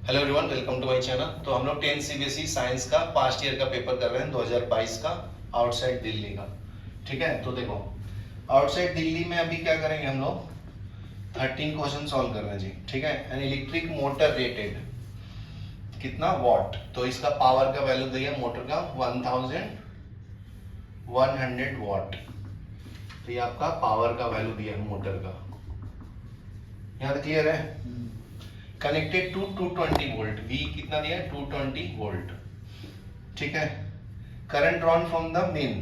Hello everyone, welcome to my channel. तो हम लोग 10 सीबीएसई साइंस का पास्ट ईयर का पेपर कर रहे हैं 2022 का, आउटसाइड दिल्ली का। ठीक है, तो देखो आउटसाइड दिल्ली में अभी क्या करेंगे हम लोग 13 क्वेश्चन सॉल्व कर रहे हैं जी। ठीक है, एन इलेक्ट्रिक मोटर रेटेड कितना वॉट, तो इसका पावर का वैल्यू दिया मोटर का 1100 वॉट। तो ये आपका पावर का वैल्यू दिया है मोटर का। यहाँ तक क्लियर है? कनेक्टेड टू 220 वोल्ट, V कितना दिया है 220 वोल्ट। ठीक है, current drawn from the main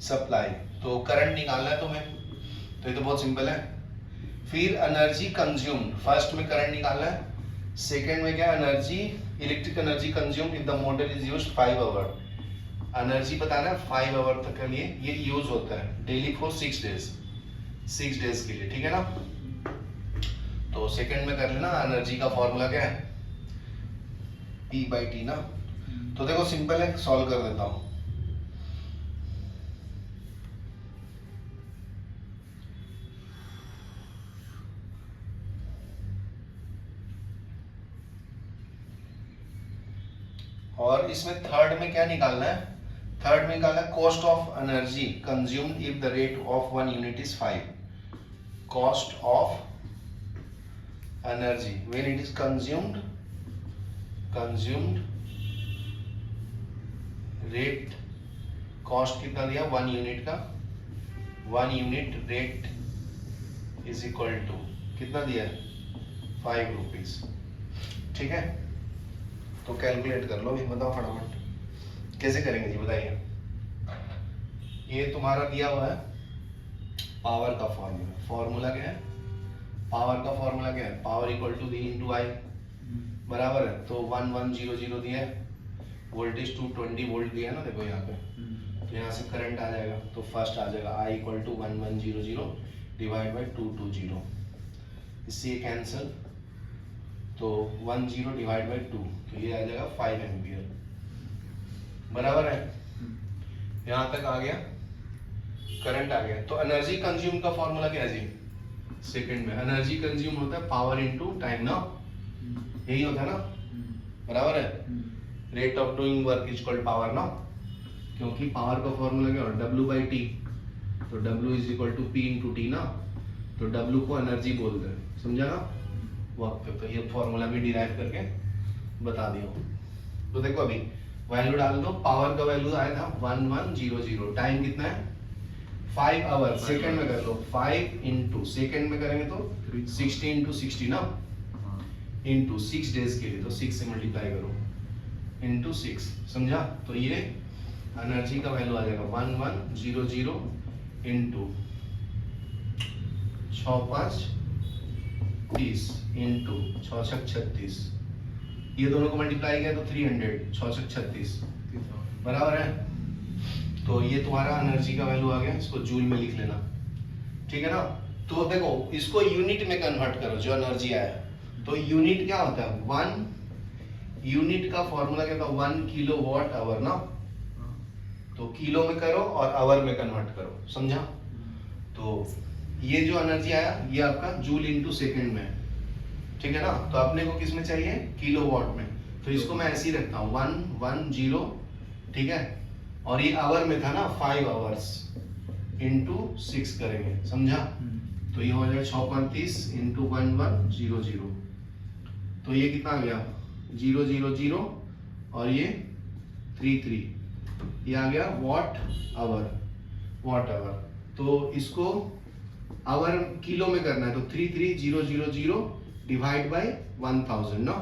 supply, तो करंट निकालना है तुम्हें, तो ये तो बहुत सिंपल है। फिर एनर्जी कंज्यूम्ड, फर्स्ट में करंट निकालना है, सेकंड में क्या energy, electric energy consumed in the motor is used 5 hour. Energy बताना है 5 आवर तक के लिए ये यूज होता है डेली फॉर 6 डेज, 6 डेज के लिए। ठीक है ना, तो सेकंड में कर लेना। एनर्जी का फॉर्मूला क्या है P/T ना, तो देखो सिंपल है, सॉल्व कर देता हूं। और इसमें थर्ड में क्या निकालना है, थर्ड में निकालना है cost of energy consumed if the rate of 1 unit is 5। Cost of energy when it is consumed rate, cost कितना दिया 1 यूनिट का, 1 unit rate is equal to कितना दिया है 5 रुपीज। ठीक है, तो कैलकुलेट कर लो, बताओ फटाफट कैसे करेंगे जी, बताइए। ये तुम्हारा दिया हुआ है पावर का फॉर्मूला, फॉर्मूला क्या है, पावर का फॉर्मूला क्या है, power equal to V into I, बराबर है। तो 1100 दिया है, वोल्टेज 220 वोल्ट दिया है ना, देखो यहाँ पे, तो यहाँ से करंट आ जाएगा, तो फर्स्ट आ जाएगा I equal to 1100 divide by 220, इससे कैंसिल, तो 10 डिवाइड बाई 2, तो ये आ जाएगा 5 एम्पियर, बराबर है। यहाँ तक आ गया, करंट आ गया। तो एनर्जी कंज्यूम का फॉर्मूला क्या है जी, सेकंड में एनर्जी कंज्यूम होता है पावर इनटू टाइम ना, यही होता है ना, बराबर है। Rate of doing work is equal power ना, क्योंकि पावर का फॉर्मूला क्या होता है W/T, तो W is equal to P into T ना, तो W को एनर्जी बोलते हैं, समझा ना वर्क पे। तो ये फॉर्मूला भी डिराइव करके बता दिया। तो देखो अभी वैल्यू डाल दो, पावर का वैल्यू आया था 1100, टाइम कितना है 5 आवर, सेकंड में कर लो 5 इंटू, सेकंड में करेंगे तो 60 इंटू 60 ना, इंटू 6 डेज के लिए, तो 6 से मल्टीप्लाई करो इंटू 6, समझा। तो ये एनर्जी का वैल्यू आ जाएगा 1100 इंटू 6×5 30 इंटू 6×6 36, ये दोनों को मल्टीप्लाई किया तो 300, 6×6 36, बराबर है। तो ये तुम्हारा एनर्जी का वैल्यू आ गया, इसको जूल में लिख लेना, ठीक है ना। तो देखो इसको यूनिट में कन्वर्ट करो, जो एनर्जी आया, तो यूनिट क्या होता है 1 यूनिट का फॉर्मूला क्या था 1 किलोवाट आवर ना, तो किलो में करो और आवर में कन्वर्ट करो, समझा। तो ये जो एनर्जी आया ये आपका जूल इंटू सेकेंड में, ठीक है ना। तो अपने को किस में चाहिए किलोवाट में, तो इसको मैं ऐसे ही रखता हूँ 110, ठीक है, और ये आवर में था ना 5 आवर्स इंटू 6 करेंगे, समझा। तो ये हो जाएगा 6×30 इंटू 1100, तो ये कितना आ गया 000 और ये 33, ये आ गया वॉट आवर। तो इसको आवर किलो में करना है, तो 33000 डिवाइड बाई 1000 ना,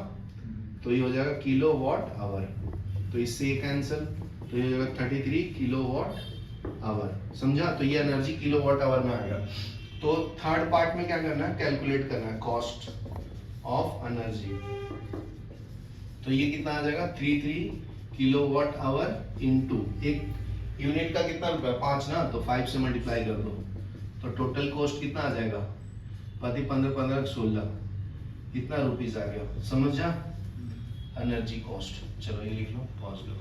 तो ये हो जाएगा किलो वॉट आवर, तो इससे ये कैंसिल, तो ये हो जाएगा 33 किलोवाट आवर, समझा। तो ये एनर्जी किलोवाट आवर में आ गया। तो थर्ड पार्ट में क्या करना है, कैलकुलेट करना है कॉस्ट ऑफ एनर्जी, तो ये कितना आ जाएगा 33 किलोवाट आवर इंटू, एक यूनिट का कितना रुपया 5 ना, तो 5 से मल्टीप्लाई कर दो, तो टोटल कॉस्ट कितना आ जाएगा 15 16, इतना रुपीज आ गया, समझा एनर्जी कॉस्ट। चलो ये लिख लो, पॉज करो।